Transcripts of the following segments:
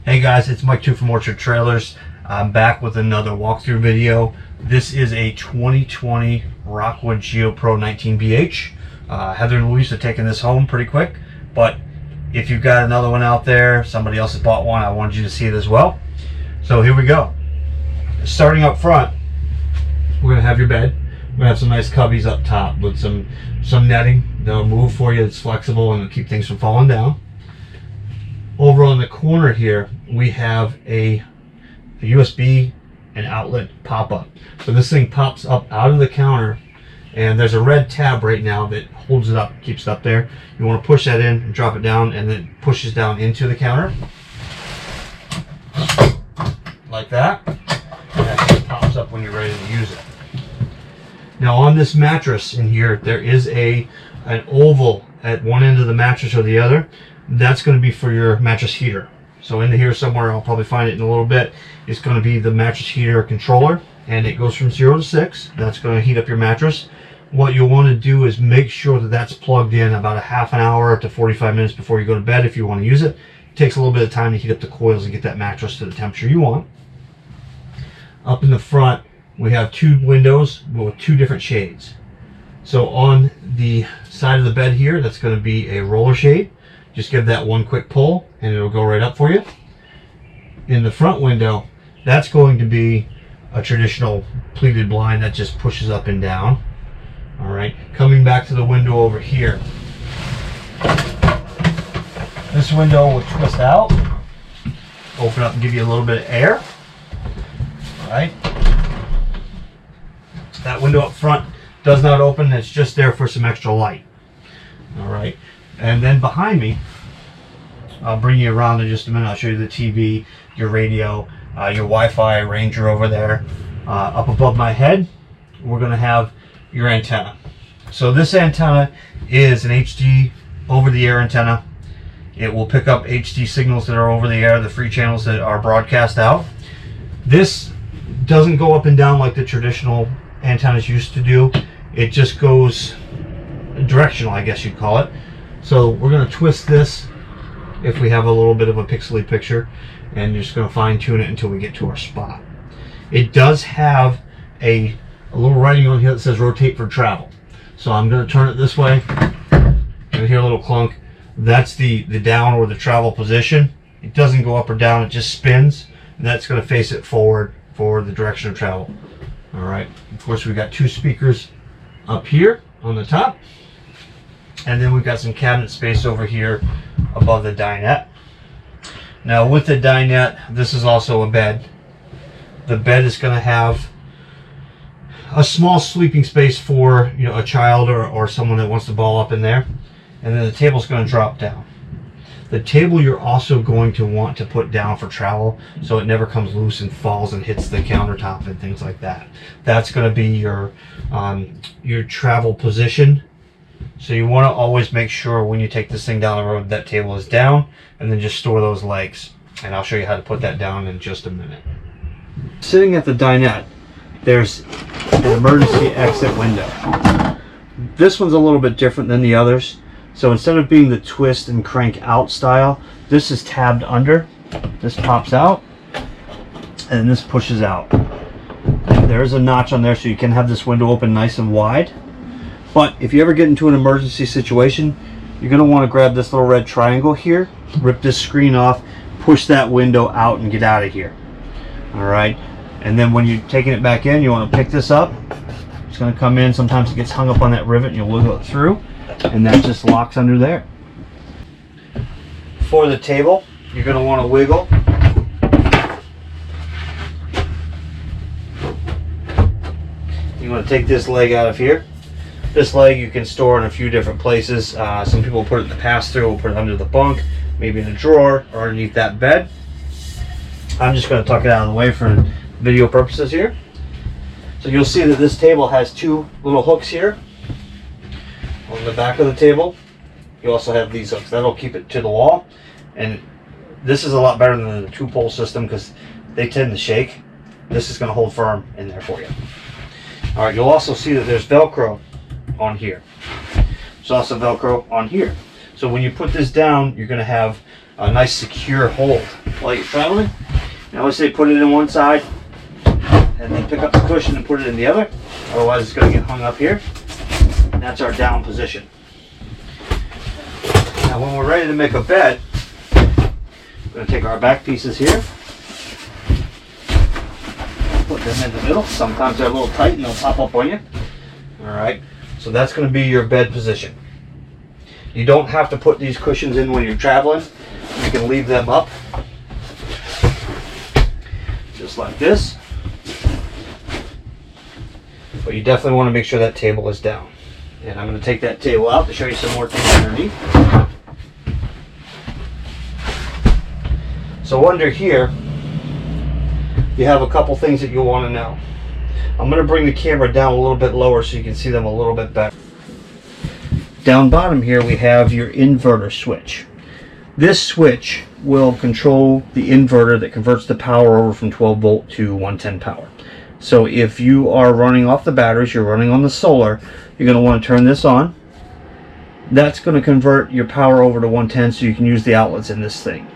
Hey guys, it's Mike 2 from Orchard Trailers. I'm back with another walkthrough video. This is a 2020 Rockwood GeoPro 19BH. Heather and Louise are taking this home pretty quick, but if you've got another one out there, somebody else has bought one, I wanted you to see it as well. So here we go. Starting up front, we're gonna have your bed. We're gonna have some nice cubbies up top with some netting. They'll move for you, it's flexible and it'll keep things from falling down. Over on the corner here, we have a USB and outlet pop-up. So this thing pops up out of the counter, and there's a red tab right now that holds it up, keeps it up there. You want to push that in and drop it down, and then it pushes down into the counter. Like that. And that just pops up when you're ready to use it. Now on this mattress in here, there is an oval at one end of the mattress or the other. That's going to be for your mattress heater. So in here somewhere, I'll probably find it in a little bit, it's going to be the mattress heater controller, and it goes from 0 to 6. That's going to heat up your mattress. What you'll want to do is make sure that that's plugged in about a half an hour to 45 minutes before you go to bed if you want to use it. It takes a little bit of time to heat up the coils and get that mattress to the temperature you want. Up in the front, we have two windows with two different shades. So on the side of the bed here, that's going to be a roller shade. Just give that one quick pull and it'll go right up for you. In the front window, that's going to be a traditional pleated blind that just pushes up and down. All right, coming back to the window over here. This window will twist out, open up and give you a little bit of air. All right. That window up front does not open, it's just there for some extra light. All right. And then behind me, I'll bring you around in just a minute. I'll show you the TV, your radio, your Wi-Fi Ranger over there. Up above my head, we're going to have your antenna. So this antenna is an HD over-the-air antenna. It will pick up HD signals that are over the air, the free channels that are broadcast out. This doesn't go up and down like the traditional antennas used to do. It just goes directional, I guess you'd call it. So we're going to twist this if we have a little bit of a pixely picture, and you're just going to fine tune it until we get to our spot. It does have a little writing on here that says rotate for travel. So I'm going to turn it this way. You'll hear a little clunk. That's the down or the travel position. It doesn't go up or down, it just spins, and that's going to face it forward for the direction of travel. All right. Of course, we've got two speakers up here on the top. And then we've got some cabinet space over here above the dinette. Now with the dinette, this is also a bed. The bed is going to have a small sleeping space for a child or someone that wants to ball up in there. And then the table's going to drop down. The table you're also going to want to put down for travel so it never comes loose and falls and hits the countertop and things like that. That's going to be your travel position. So you want to always make sure when you take this thing down the road that table is down, and then just store those legs. And I'll show you how to put that down in just a minute. Sitting at the dinette, there's an emergency exit window. This one's a little bit different than the others. So instead of being the twist and crank out style, this is tabbed under. This pops out, and this pushes out. There's a notch on there so you can have this window open nice and wide. But if you ever get into an emergency situation, you're going to want to grab this little red triangle here, rip this screen off, push that window out and get out of here. All right. And then when you're taking it back in, you want to pick this up. It's going to come in. Sometimes it gets hung up on that rivet and you'll wiggle it through, and that just locks under there. For the table, you're going to want to wiggle. You want to take this leg out of here. This leg you can store in a few different places. Some people put it in the pass-through, will put it under the bunk, maybe in a drawer or underneath that bed. I'm just going to tuck it out of the way for video purposes here. So you'll see that this table has two little hooks here on the back of the table. You also have these hooks. That'll keep it to the wall. And this is a lot better than the two-pole system because they tend to shake. This is going to hold firm in there for you. All right, you'll also see that there's Velcro on here. There's also Velcro on here. So when you put this down, you're going to have a nice secure hold while you're traveling. I always say put it in one side and then pick up the cushion and put it in the other. Otherwise it's going to get hung up here. And that's our down position. Now when we're ready to make a bed, we're going to take our back pieces here, put them in the middle. Sometimes they're a little tight and they'll pop up on you. Alright, so that's going to be your bed position. You don't have to put these cushions in when you're traveling. You can leave them up just like this. But you definitely want to make sure that table is down. And I'm going to take that table out to show you some more things underneath. So under here, you have a couple things that you'll want to know. I'm going to bring the camera down a little bit lower so you can see them a little bit better. Down bottom here we have your inverter switch. This switch will control the inverter that converts the power over from 12 volt to 110 power. So if you are running off the batteries, you're running on the solar, you're going to want to turn this on. That's going to convert your power over to 110 so you can use the outlets in this thing.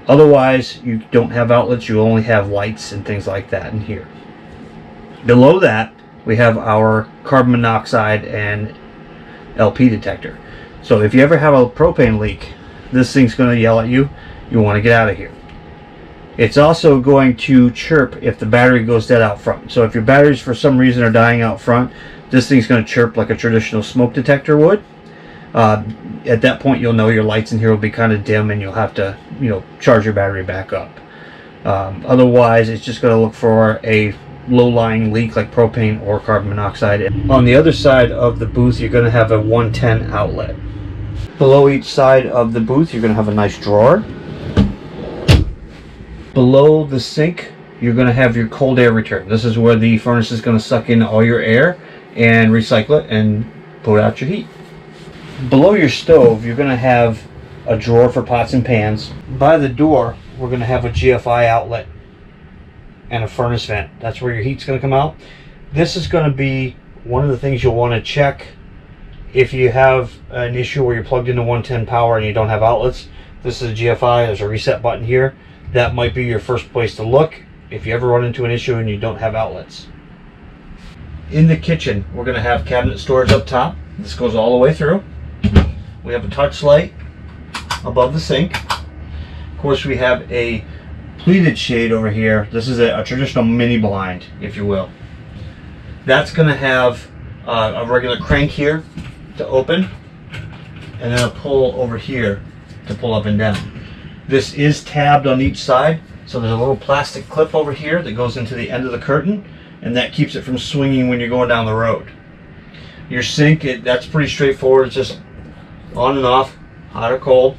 Otherwise, you don't have outlets, you only have lights and things like that in here. Below that, we have our carbon monoxide and LP detector. So if you ever have a propane leak, this thing's going to yell at you. You want to get out of here. It's also going to chirp if the battery goes dead out front. So if your batteries for some reason are dying out front, this thing's going to chirp like a traditional smoke detector would. At that point, you'll know your lights in here will be kind of dim and you'll have to, charge your battery back up. Otherwise, it's just going to look for a low-lying leak like propane or carbon monoxide. On the other side of the booth, you're going to have a 110 outlet. Below each side of the booth, you're going to have a nice drawer. Below the sink, you're going to have your cold air return. This is where the furnace is going to suck in all your air and recycle it and put out your heat. Below your stove, you're going to have a drawer for pots and pans. By the door, we're going to have a GFI outlet and a furnace vent. That's where your heat's going to come out. This is going to be one of the things you'll want to check if you have an issue where you're plugged into 110 power and you don't have outlets. This is a GFI. There's a reset button here. That might be your first place to look if you ever run into an issue and you don't have outlets. In the kitchen, we're going to have cabinet storage up top. This goes all the way through. We have a touch light above the sink. Of course, we have a pleated shade over here. This is a traditional mini blind, if you will. That's going to have a regular crank here to open and then a pull over here to pull up and down. This is tabbed on each side, so there's a little plastic clip over here that goes into the end of the curtain, and that keeps it from swinging when you're going down the road. Your sink, that's pretty straightforward. It's just on and off, hot or cold.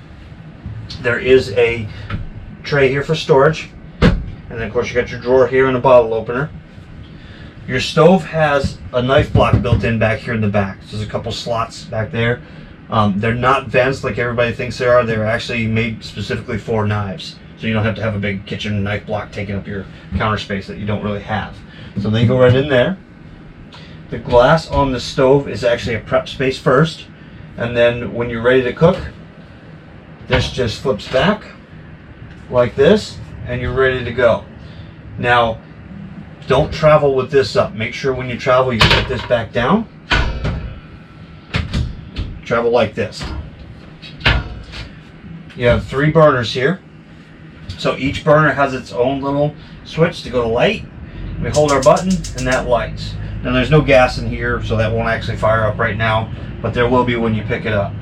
There is a tray here for storage, and then of course you got your drawer here and a bottle opener. Your stove has a knife block built in back here in the back. So there's a couple slots back there. They're not vents like everybody thinks they are. They're actually made specifically for knives. So you don't have to have a big kitchen knife block taking up your counter space that you don't really have. So they go right in there. The glass on the stove is actually a prep space first. And then when you're ready to cook, this just flips back like this and you're ready to go. Now, don't travel with this up. Make sure when you travel you put this back down. Travel like this. You have 3 burners here. So each burner has its own little switch to go to light. We hold our button and that lights. Now there's no gas in here, so that won't actually fire up right now, but there will be when you pick it up.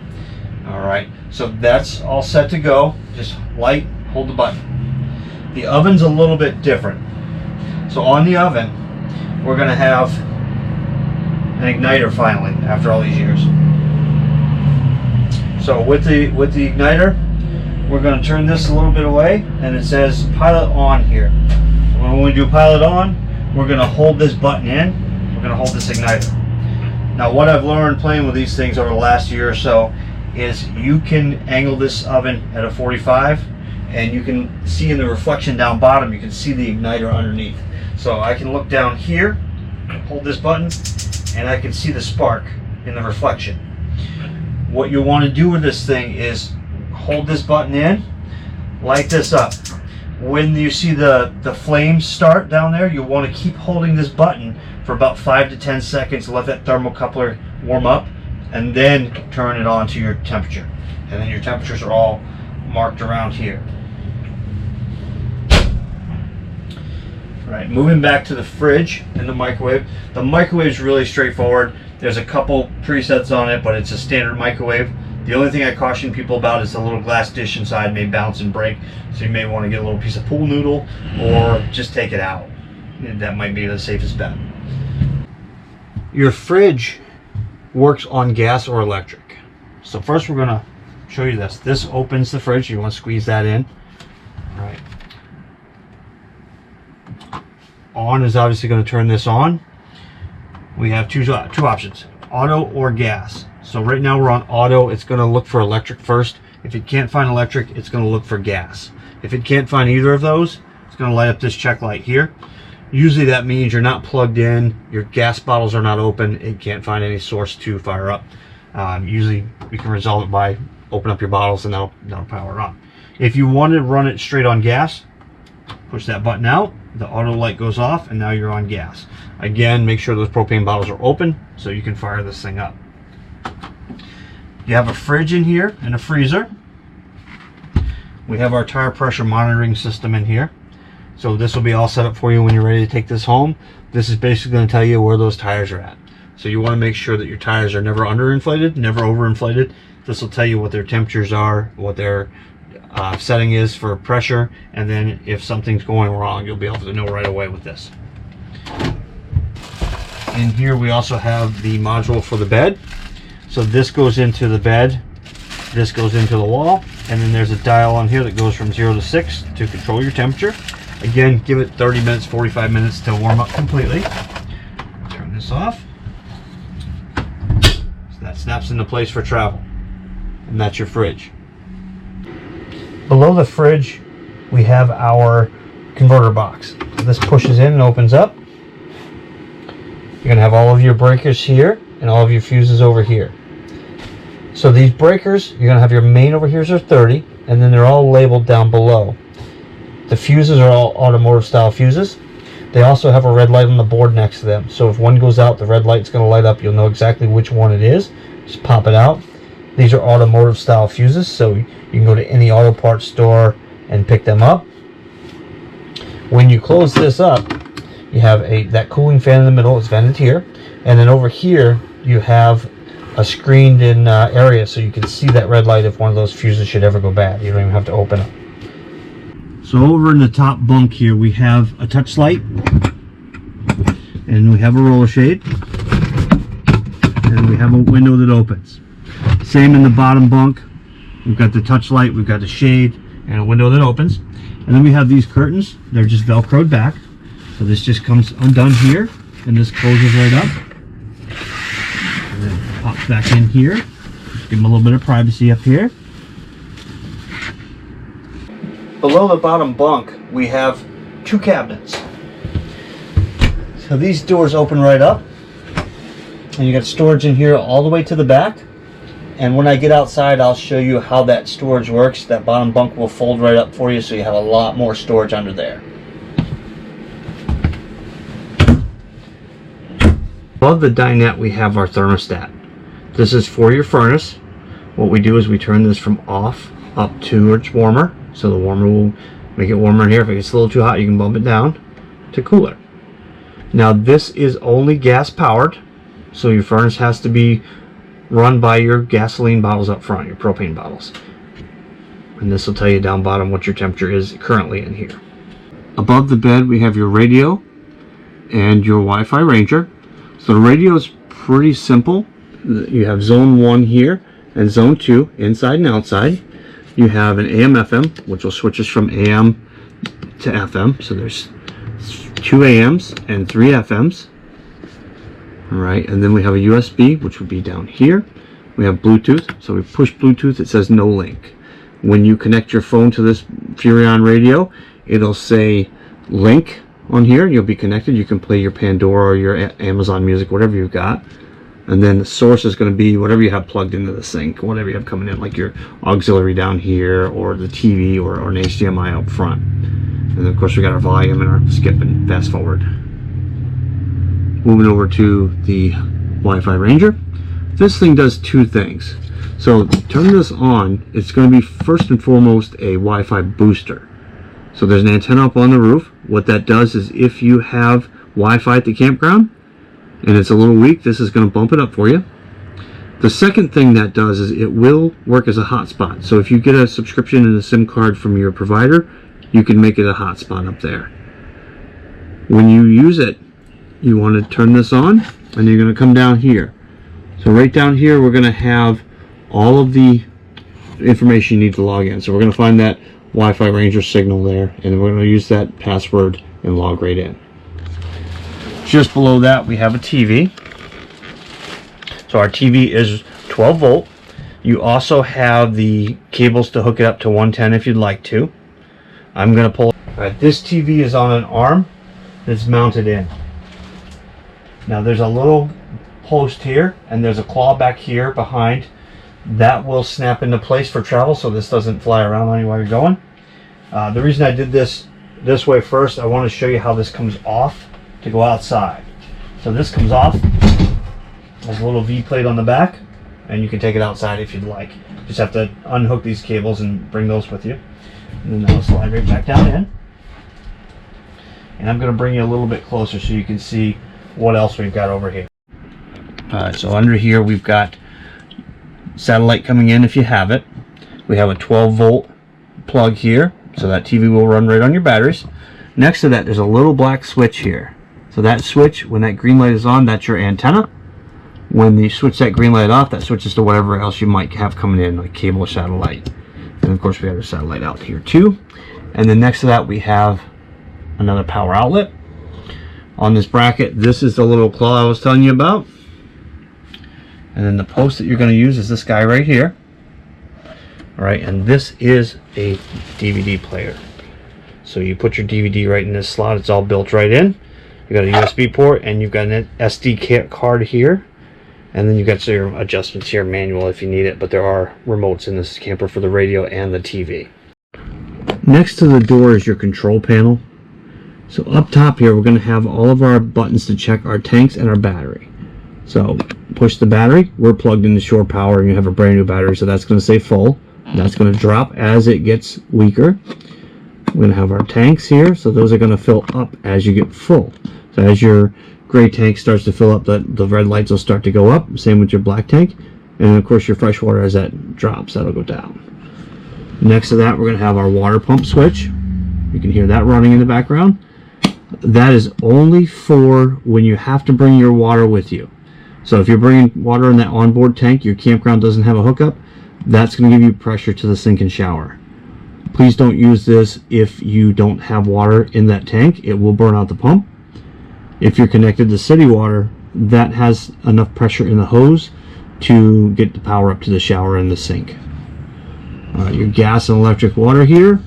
Alright, so that's all set to go. Just light, hold the button. The oven's a little bit different. So on the oven, we're going to have an igniter finally, after all these years. So with the igniter, we're going to turn this a little bit away, and it says pilot on here. When we do pilot on, we're going to hold this button in. We're going to hold this igniter. Now what I've learned playing with these things over the last year or so is you can angle this oven at a 45, and you can see in the reflection down bottom, you can see the igniter underneath. So I can look down here, hold this button, and I can see the spark in the reflection. What you want to do with this thing is hold this button in, light this up. When you see the flames start down there, you'll want to keep holding this button for about 5 to 10 seconds to let that thermocoupler warm up, and then turn it on to your temperature. And then your temperatures are all marked around here. Right, moving back to the fridge and the microwave. The microwave is really straightforward. There's a couple presets on it, but it's a standard microwave. The only thing I caution people about is the little glass dish inside may bounce and break, so you may want to get a little piece of pool noodle or just take it out. That might be the safest bet. Your fridge works on gas or electric. So first we're going to show you this. This opens the fridge. You want to squeeze that in. All right. On is obviously going to turn this on. We have two options, auto or gas. So right now we're on auto. It's going to look for electric first. If it can't find electric, it's going to look for gas. If it can't find either of those, it's going to light up this check light here. Usually that means you're not plugged in, your gas bottles are not open, it can't find any source to fire up. Usually we can resolve it by open up your bottles and that'll power on. If you want to run it straight on gas, push that button out, the auto light goes off, and now you're on gas. Again, make sure those propane bottles are open so you can fire this thing up. You have a fridge in here and a freezer. We have our tire pressure monitoring system in here. So this will be all set up for you when you're ready to take this home. This is basically going to tell you where those tires are at. So you want to make sure that your tires are never underinflated, never overinflated. This will tell you what their temperatures are, what their setting is for pressure, and then if something's going wrong, you'll be able to know right away with this. In here we also have the module for the bed. So this goes into the bed, this goes into the wall, and then there's a dial on here that goes from 0 to 6 to control your temperature. Again, give it 30 minutes, 45 minutes to warm up completely. Turn this off. So that snaps into place for travel. And that's your fridge. Below the fridge, we have our converter box. This pushes in and opens up. You're going to have all of your breakers here and all of your fuses over here. So these breakers, you're going to have your main over here are 30, and then they're all labeled down below. The fuses are all automotive style fuses. They also have a red light on the board next to them. So if one goes out, the red light's going to light up. You'll know exactly which one it is. Just pop it out. These are automotive style fuses, so you can go to any auto parts store and pick them up. When you close this up, you have that cooling fan in the middle. It's vented here. And then over here, you have a screened in area so you can see that red light if one of those fuses should ever go bad. You don't even have to open it. So over in the top bunk here, we have a touch light, and we have a roller shade, and we have a window that opens. Same in the bottom bunk. We've got the touch light, we've got the shade, and a window that opens. And then we have these curtains. They're just Velcroed back. So this just comes undone here, and this closes right up. And then pops back in here. Just give them a little bit of privacy up here. Below the bottom bunk, we have two cabinets. So these doors open right up, and you got storage in here all the way to the back. And when I get outside, I'll show you how that storage works. That bottom bunk will fold right up for you, so you have a lot more storage under there. Above the dinette, we have our thermostat. This is for your furnace. What we do is we turn this from off up to it's warmer. So the warmer will make it warmer in here. If it gets a little too hot, you can bump it down to cooler. Now this is only gas powered, so your furnace has to be run by your gasoline bottles up front, your propane bottles. And this will tell you down bottom what your temperature is currently in here. Above the bed we have your radio and your Wi-Fi Ranger. So the radio is pretty simple. You have zone 1 here and zone 2, inside and outside. You have an AM FM, which will switch us from AM to FM. So there's 2 AMs and 3 FMs. All right, and then we have a USB, which would be down here. We have Bluetooth. So we push Bluetooth, it says no link. When you connect your phone to this Furrion radio, it'll say link on here. You'll be connected. You can play your Pandora or your Amazon Music, whatever you've got. And then the source is going to be whatever you have plugged into the sink, whatever you have coming in, like your auxiliary down here, or the TV, or an HDMI up front. And then of course we got our volume and our skip and fast forward. Moving over to the Wi-Fi Ranger. This thing does two things. So turn this on, it's going to be first and foremost a Wi-Fi booster. So there's an antenna up on the roof. What that does is if you have Wi-Fi at the campground and it's a little weak, this is going to bump it up for you. The second thing that does is it will work as a hotspot. So if you get a subscription and a SIM card from your provider, you can make it a hotspot up there. When you use it, you want to turn this on, and you're going to come down here. So right down here, we're going to have all of the information you need to log in. So we're going to find that Wi-Fi Ranger signal there, and we're going to use that password and log right in. Just below that, we have a TV. So our TV is 12 volt. You also have the cables to hook it up to 110 if you'd like to. I'm going to pull. All right, this TV is on an arm that's mounted in. Now there's a little post here, and there's a claw back here behind. That will snap into place for travel, so this doesn't fly around on you while you're going. The reason I did this way first, I want to show you how this comes off to go outside. So this comes off. There's a little V plate on the back, and you can take it outside if you'd like. Just have to unhook these cables and bring those with you. And then that'll slide right back down in. And I'm going to bring you a little bit closer so you can see what else we've got over here. Alright, so under here we've got satellite coming in if you have it. We have a 12 volt plug here, so that TV will run right on your batteries. Next to that, there's a little black switch here. So that switch, when that green light is on, that's your antenna. When you switch that green light off, that switches to whatever else you might have coming in, like cable or satellite. And of course we have a satellite out here too. And then next to that we have another power outlet. On this bracket, this is the little claw I was telling you about. And then the post that you're going to use is this guy right here. Alright, and this is a DVD player. So you put your DVD right in this slot, it's all built right in. You got a USB port, and you've got an SD card here. And then you've got your adjustments here, manual if you need it, but there are remotes in this camper for the radio and the TV. Next to the door is your control panel. So up top here, we're going to have all of our buttons to check our tanks and our battery. So push the battery, we're plugged into shore power, and you have a brand new battery, so that's going to stay full. That's going to drop as it gets weaker. We're going to have our tanks here, so those are going to fill up as you get full. So as your gray tank starts to fill up, the red lights will start to go up. Same with your black tank. And of course your fresh water, as that drops, that'll go down. Next to that, we're going to have our water pump switch. You can hear that running in the background. That is only for when you have to bring your water with you. So if you're bringing water in that onboard tank, your campground doesn't have a hookup, that's going to give you pressure to the sink and shower. Please don't use this if you don't have water in that tank. It will burn out the pump. If you're connected to city water, that has enough pressure in the hose to get the power up to the shower and the sink. Your gas and electric water here.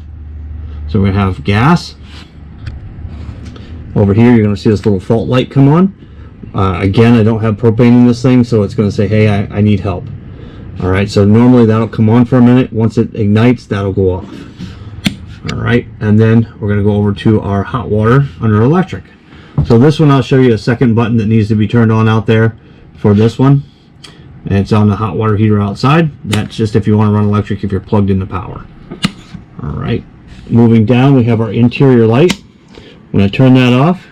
So we're going to have gas. Over here, you're going to see this little fault light come on. Again, I don't have propane in this thing, so it's going to say, hey, I need help. Alright, so normally that'll come on for a minute. Once it ignites, that'll go off. Alright, and then we're going to go over to our hot water under electric. So this one, I'll show you a second button that needs to be turned on out there for this one. And it's on the hot water heater outside. That's just if you want to run electric if you're plugged into power. Alright, moving down, we have our interior light. When I turn that off,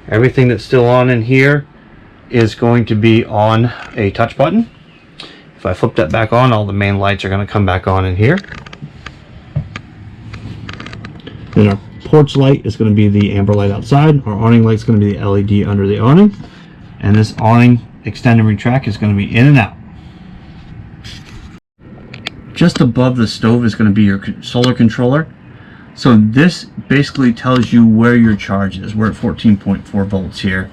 everything that's still on in here is going to be on a touch button. If I flip that back on, all the main lights are going to come back on in here. Then our porch light is going to be the amber light outside. Our awning light is going to be the LED under the awning. And this awning extend and retract is going to be in and out. Just above the stove is going to be your solar controller. So this basically tells you where your charge is. We're at 14.4 volts here.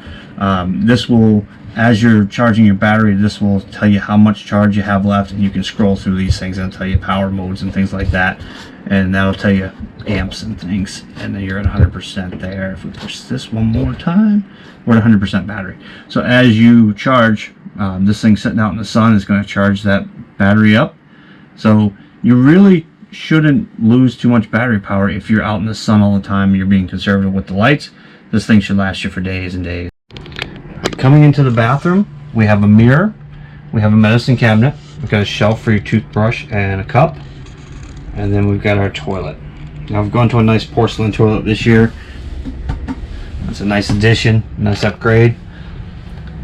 This will as you're charging your battery, this will tell you how much charge you have left, and you can scroll through these things and tell you power modes and things like that, and that'll tell you amps and things, and then you're at 100% there. If we push this one more time, we're at 100% battery. So as you charge, this thing sitting out in the sun is going to charge that battery up. So you really shouldn't lose too much battery power if you're out in the sun all the time and you're being conservative with the lights. This thing should last you for days and days. Coming into the bathroom, we have a mirror, we have a medicine cabinet, we've got a shelf for your toothbrush and a cup, and then we've got our toilet. Now I've gone to a nice porcelain toilet this year. That's a nice addition, nice upgrade.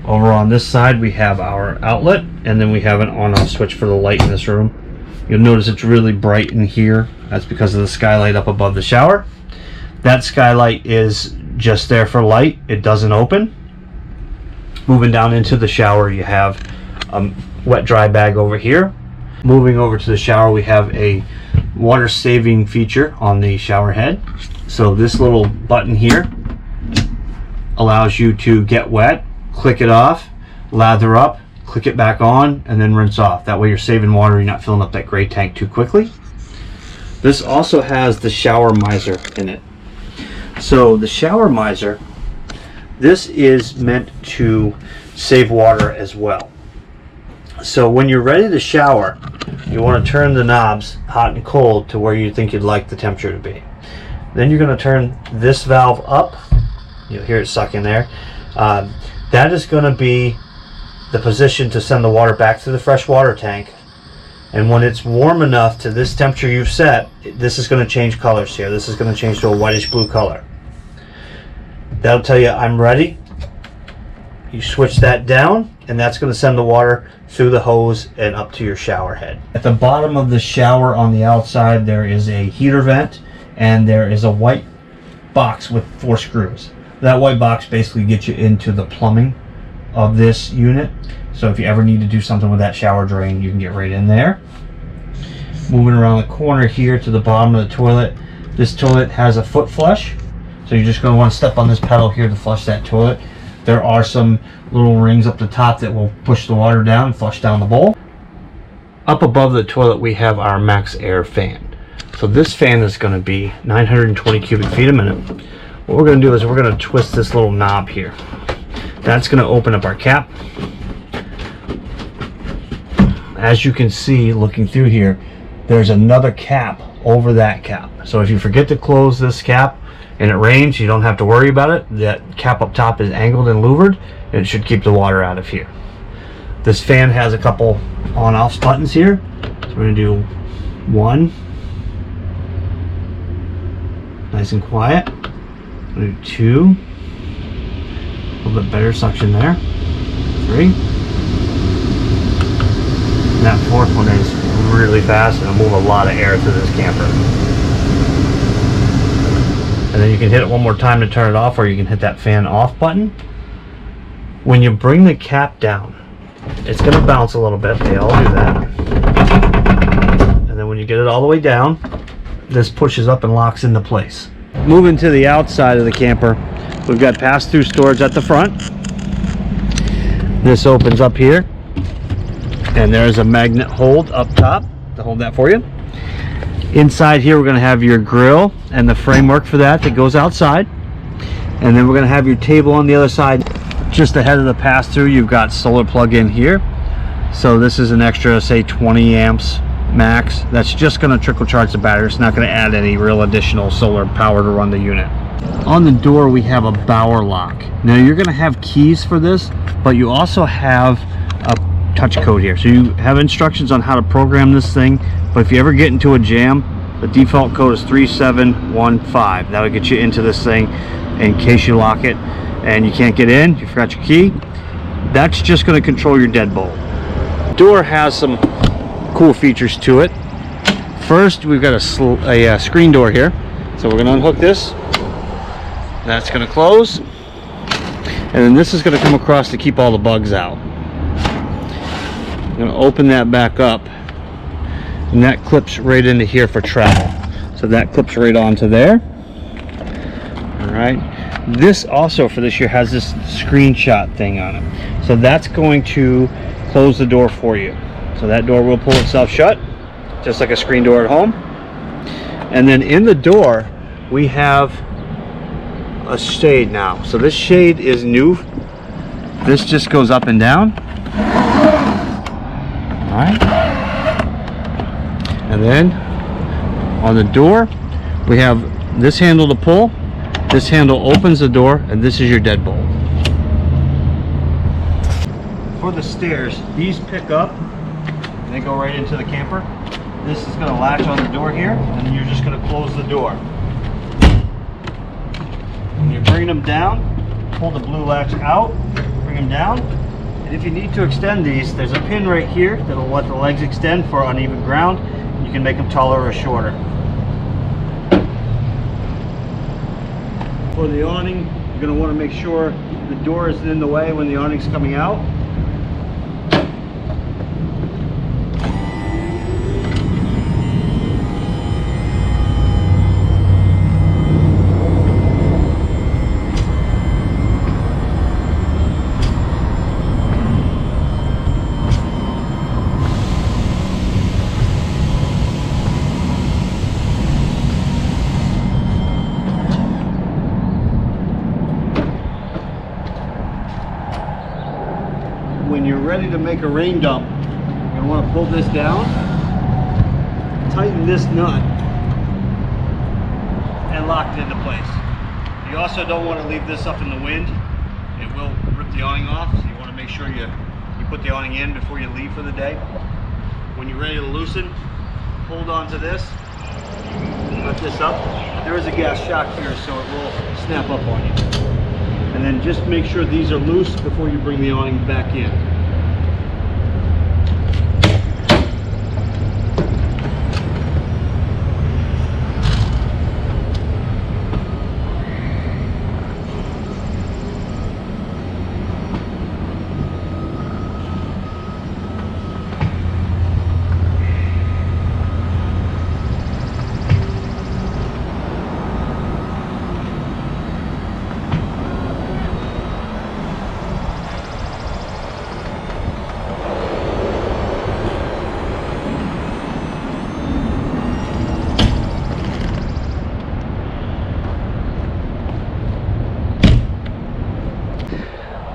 Over on this side we have our outlet, and then we have an on-off switch for the light in this room. You'll notice it's really bright in here. That's because of the skylight up above the shower. That skylight is just there for light. It doesn't open. Moving down into the shower, you have a wet dry bag over here. Moving over to the shower, we have a water saving feature on the shower head. So this little button here allows you to get wet, click it off, lather up, click it back on, and then rinse off. That way you're saving water, you're not filling up that gray tank too quickly. This also has the shower miser in it. So the shower miser, this is meant to save water as well. So when you're ready to shower, you want to turn the knobs hot and cold to where you think you'd like the temperature to be. Then you're going to turn this valve up. You'll hear it sucking there. That is going to be the position to send the water back to the fresh water tank. And when it's warm enough to this temperature you've set, this is going to change colors here. This is going to change to a whitish blue color. That'll tell you I'm ready. You switch that down, and that's going to send the water through the hose and up to your shower head. At the bottom of the shower on the outside, there is a heater vent, and there is a white box with 4 screws. That white box basically gets you into the plumbing of this unit. So if you ever need to do something with that shower drain, you can get right in there. Moving around the corner here to the bottom of the toilet, this toilet has a foot flush. So you're just going to want to step on this pedal here to flush that toilet. There are some little rings up the top that will push the water down and flush down the bowl. Up above the toilet we have our max air fan. So this fan is going to be 920 cubic feet a minute. What we're going to do is we're going to twist this little knob here. That's going to open up our cap. As you can see, looking through here, there's another cap over that cap. So if you forget to close this cap and it rains, you don't have to worry about it. That cap up top is angled and louvered, and it should keep the water out of here. This fan has a couple on-off buttons here. So we're going to do 1, nice and quiet. We're going to do 2, a little bit better suction there. 3. And that 4th one is really fast, and it'll move a lot of air through this camper. And then you can hit it one more time to turn it off, or you can hit that fan off button. When you bring the cap down, it's going to bounce a little bit. They all do that. And then when you get it all the way down, this pushes up and locks into place. Moving to the outside of the camper, we've got pass-through storage at the front. This opens up here, and there's a magnet hold up top to hold that for you. Inside here we're going to have your grill and the framework for that goes outside, and then we're going to have your table on the other side. Just ahead of the pass-through you've got solar plug-in here, so this is an extra, say 20 amps max. That's just going to trickle charge the battery. It's not going to add any real additional solar power to run the unit. On the door we have a Bauer lock. Now you're going to have keys for this, but you also have a touch code here, so you have instructions on how to program this thing. But if you ever get into a jam, the default code is 3715. That'll get you into this thing in case you lock it and you can't get in, you forgot your key. That's just going to control your deadbolt. The door has some cool features to it. First, we've got a screen door here, so we're going to unhook this. That's going to close, and then this is going to come across to keep all the bugs out. I'm going to open that back up, and that clips right into here for travel. So that clips right onto there. All right. This also for this year has this screenshot thing on it. So that's going to close the door for you. So that door will pull itself shut, just like a screen door at home. And then in the door, we have a shade now. So this shade is new. This just goes up and down. All right. And then on the door, we have this handle to pull. This handle opens the door, and this is your deadbolt. For the stairs, these pick up and they go right into the camper. This is going to latch on the door here, and then you're just going to close the door. When you're bringing them down, pull the blue latch out, bring them down. And if you need to extend these, there's a pin right here that'll let the legs extend for uneven ground. You can make them taller or shorter. For the awning, you're going to want to make sure the door isn't in the way when the awning's coming out. When you're ready to make a rain dump, you're going to want to pull this down, tighten this nut, and lock it into place. You also don't want to leave this up in the wind. It will rip the awning off, so you want to make sure you put the awning in before you leave for the day. When you're ready to loosen, hold on to this, let this up. There is a gas shock here, so it will snap up on you. And then just make sure these are loose before you bring the awning back in.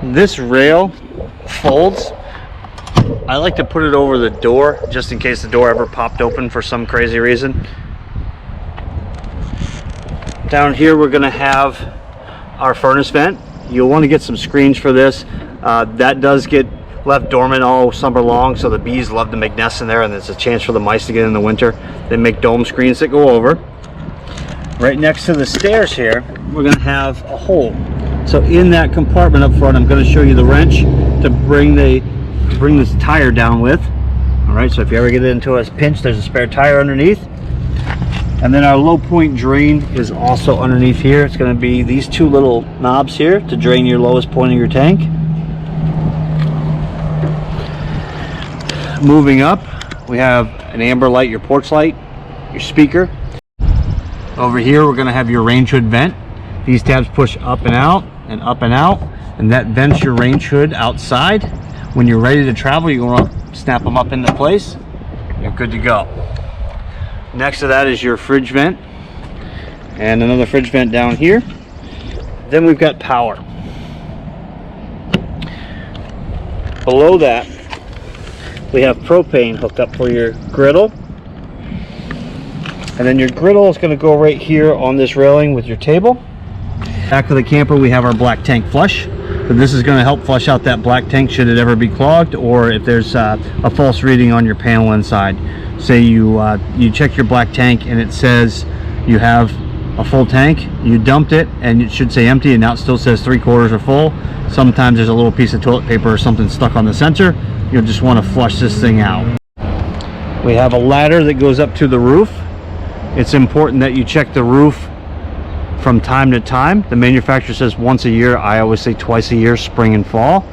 This rail folds. I like to put it over the door just in case the door ever popped open for some crazy reason. Down here we're going to have our furnace vent. You'll want to get some screens for this. That does get left dormant all summer long, so the bees love to make nests in there, and there's a chance for the mice to get in the winter. They make dome screens that go over. Right next to the stairs here, we're going to have a hole. So in that compartment up front, I'm going to show you the wrench to bring this tire down with. All right, so if you ever get into a pinch, there's a spare tire underneath. And then our low point drain is also underneath here. It's going to be these two little knobs here to drain your lowest point of your tank. Moving up, we have an amber light, your porch light, your speaker. Over here, we're going to have your range hood vent. These tabs push up and out, and that vents your range hood outside. When you're ready to travel, you're going to snap them up into place. You're good to go. Next to that is your fridge vent, and another fridge vent down here. Then we've got power. Below that, we have propane hooked up for your griddle. And then your griddle is going to go right here on this railing with your table. Back of the camper, we have our black tank flush. So this is going to help flush out that black tank should it ever be clogged, or if there's a false reading on your panel inside. Say you check your black tank and it says you have a full tank, you dumped it and it should say empty, and now it still says 3/4 are full. Sometimes there's a little piece of toilet paper or something stuck on the sensor. You'll just want to flush this thing out. We have a ladder that goes up to the roof. It's important that you check the roof from time to time. The manufacturer says once a year. I always say twice a year, spring and fall.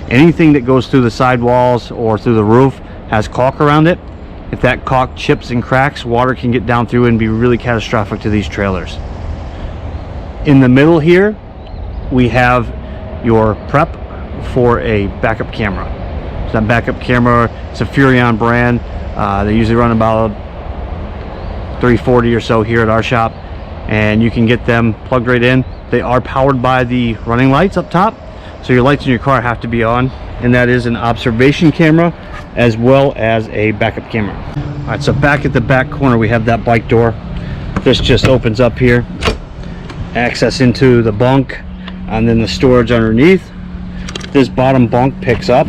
Anything that goes through the sidewalls or through the roof has caulk around it. If that caulk chips and cracks, water can get down through and be really catastrophic to these trailers. In the middle here we have your prep for a backup camera. So that backup camera, it's a Furrion brand. They usually run about $340 or so here at our shop, and you can get them plugged right in. They are powered by the running lights up top, so your lights in your car have to be on, and that is an observation camera as well as a backup camera. All right, so back at the back corner we have that bike door. This just opens up here, access into the bunk, and then the storage underneath. This bottom bunk picks up,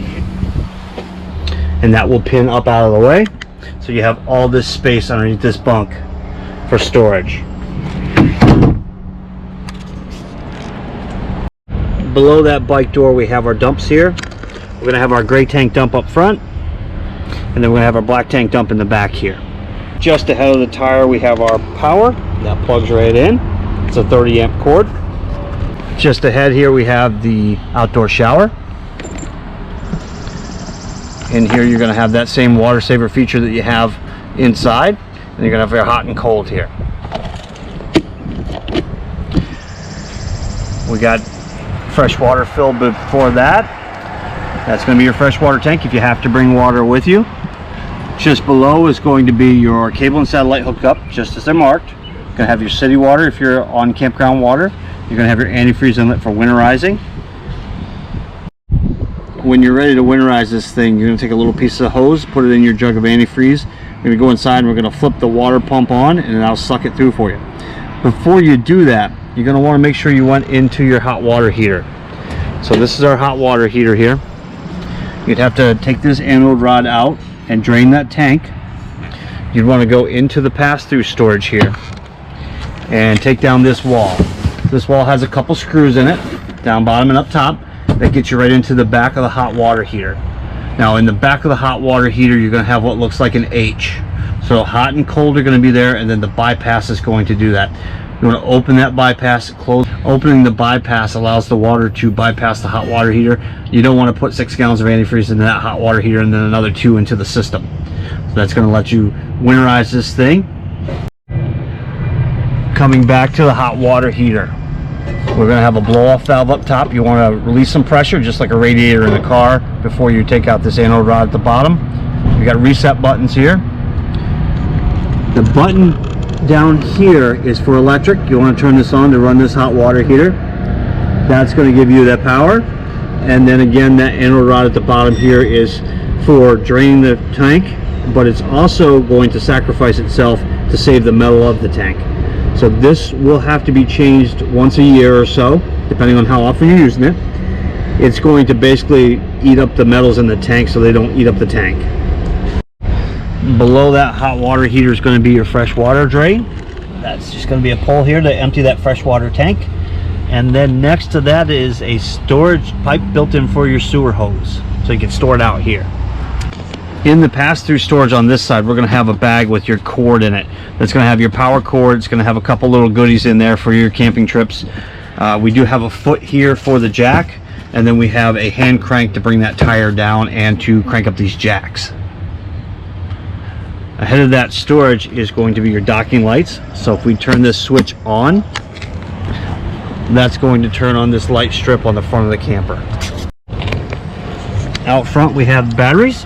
and that will pin up out of the way, so you have all this space underneath this bunk for storage. Below that bike door we have our dumps here. We're going to have our gray tank dump up front, and then we're going to have our black tank dump in the back here. Just ahead of the tire we have our power that plugs right in. It's a 30 amp cord. Just ahead here we have the outdoor shower. In here you're going to have that same water saver feature that you have inside, and you're going to have your hot and cold here. We got fresh water filled before that. That's going to be your freshwater tank if you have to bring water with you. Just below is going to be your cable and satellite hookup, just as they're marked. You're going to have your city water if you're on campground water. You're going to have your antifreeze inlet for winterizing. When you're ready to winterize this thing, you're going to take a little piece of hose, put it in your jug of antifreeze. We're going to go inside and we're going to flip the water pump on, and then I'll suck it through for you. Before you do that, you're going to want to make sure you went into your hot water heater. So this is our hot water heater here. You'd have to take this anode rod out and drain that tank. You'd want to go into the pass-through storage here and take down this wall. This wall has a couple screws in it, down bottom and up top, that gets you right into the back of the hot water heater. Now in the back of the hot water heater you're going to have what looks like an H. So hot and cold are going to be there, and then the bypass is going to do that. You want to open that bypass, close. Opening the bypass allows the water to bypass the hot water heater. You don't want to put 6 gallons of antifreeze into that hot water heater and then another 2 into the system. So that's going to let you winterize this thing. Coming back to the hot water heater, we're going to have a blow-off valve up top. You want to release some pressure, just like a radiator in the car, before you take out this anode rod at the bottom. We got reset buttons here. The button down here is for electric. You want to turn this on to run this hot water heater. That's going to give you that power. And then again, that anode rod at the bottom here is for draining the tank, but it's also going to sacrifice itself to save the metal of the tank. So this will have to be changed once a year or so, depending on how often you're using it. It's going to basically eat up the metals in the tank so they don't eat up the tank. Below that hot water heater is going to be your fresh water drain. That's just going to be a pole here to empty that fresh water tank. And then next to that is a storage pipe built in for your sewer hose, so you can store it out here. In the pass-through storage on this side, we're going to have a bag with your cord in it. That's going to have your power cord. It's going to have a couple little goodies in there for your camping trips. We do have a foot here for the jack, and then we have a hand crank to bring that tire down and to crank up these jacks. Ahead of that storage is going to be your docking lights. So if we turn this switch on, that's going to turn on this light strip on the front of the camper. Out front we have batteries.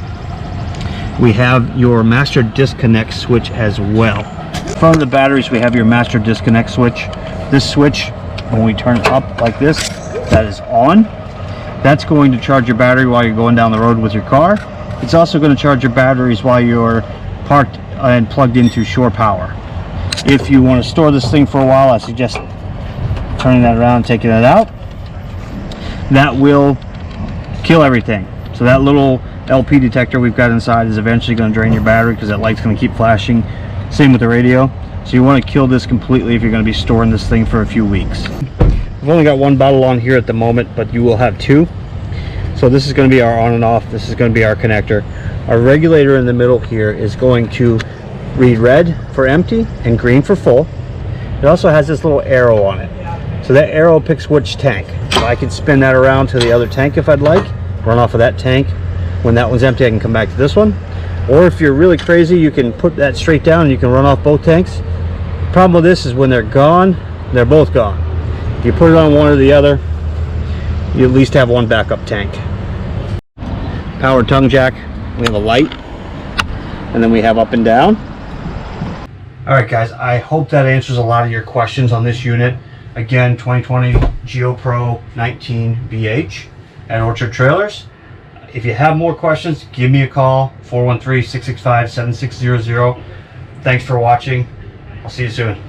We have your master disconnect switch as well. In front of the batteries we have your master disconnect switch. This switch, when we turn it up like this, that is on. That's going to charge your battery while you're going down the road with your car. It's also going to charge your batteries while you're parked and plugged into shore power. If you want to store this thing for a while, I suggest turning that around and taking it out. That will kill everything. So that little LP detector we've got inside is eventually going to drain your battery because that light's going to keep flashing. Same with the radio. So you want to kill this completely if you're going to be storing this thing for a few weeks. We've only got one bottle on here at the moment, but you will have 2. So this is going to be our on and off. This is going to be our connector. Our regulator in the middle here is going to read red for empty and green for full. It also has this little arrow on it. So that arrow picks which tank. So I can spin that around to the other tank if I'd like, run off of that tank. When that one's empty, I can come back to this one. Or if you're really crazy, you can put that straight down and you can run off both tanks. The problem with this is when they're gone, they're both gone. If you put it on one or the other, you at least have one backup tank. Power tongue jack, we have a light, and then we have up and down. Alright guys, I hope that answers a lot of your questions on this unit. Again, 2020 GeoPro 19BH at Orchard Trailers. If you have more questions, give me a call, 413-665-7600. Thanks for watching. I'll see you soon.